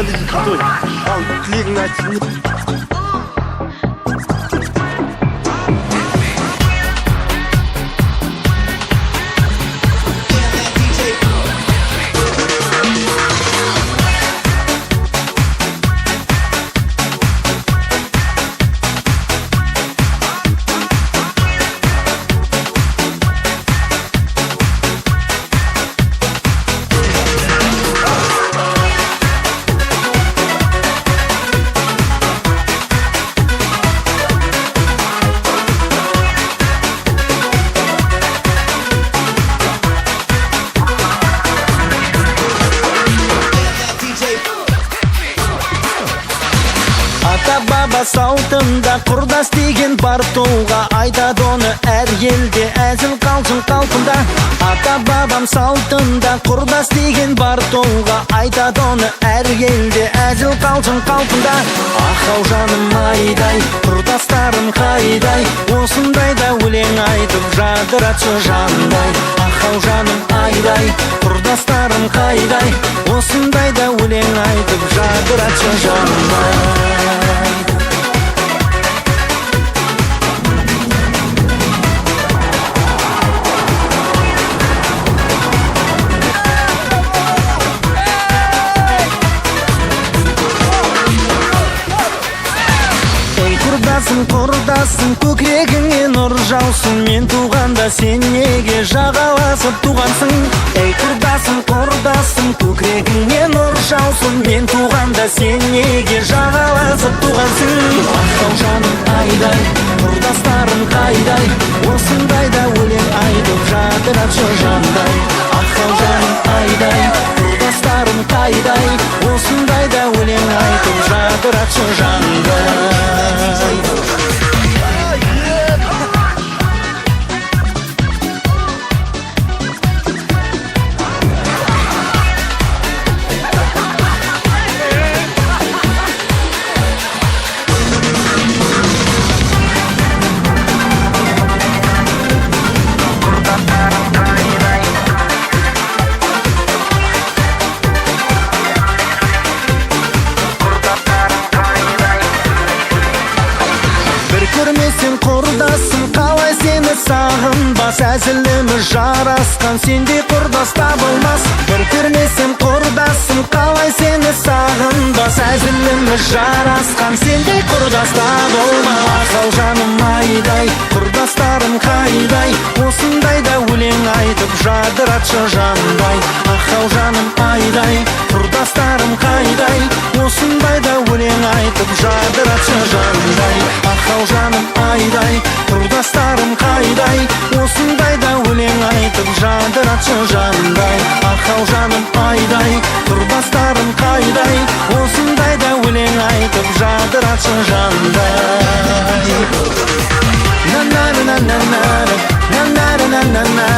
келді дейді той. Ал тілегіңді айтсын. Ата-баба салтында құрдас деген бар тұлға, айтады оны әр елде әзіл қалжың қалпында. Ата-бабам салтында құрдас деген бар тұлға, айтады оны әр елде әзіл қалжың қалпында. Ахау жаным айдай, құрдастарым қайдай, осындайда өлең айтып жадыратшы жандай. Ахау жаным айдай, құрдастарым қайдай, осындайда өлең айтып жадыратшы жандай. Құрдасым, көкірегіңе нұр жаусын, мен туғанда сен неге жағаласып туғансың? Ей құрдасым, көкірегіңе нұр жаусын, мен туғанда сен неге жағаласып туғансың? Ахау жаным айдай, құрдастарым қайдай, осындайда өлең айтып жадыратшы жандай. Ахау жаным айдай, құрдастарым қайдай, осындайда өлең айтып жадыратшы жандай. Көрмесең құрдасым, қалай сені сағынбас, әзіліміз жарасқан, сендей құрдас табылмас. Бір көрмесең құрдасым, қалай сені сағынбас, әзіліміз жарасқан, сендей құрдас табылмас. Ахау жаным айдай, құрдастарым қайдай, осындайда өлең айтып жадыратшы жандай. Ахау жаным айдай, құрдастарым қайдай, осындайда өлең айтып жадыратшы жандай. Ахау жаным айдай, құрдастарым қайдай, осындайда өлең айтып жадыратшы жандай. Ахау жаным айдай, құрдастарым қайдай, осындайда өлең айтып жадыратшы жандай. На-на-на-на-на-на, на-на-на-на-на.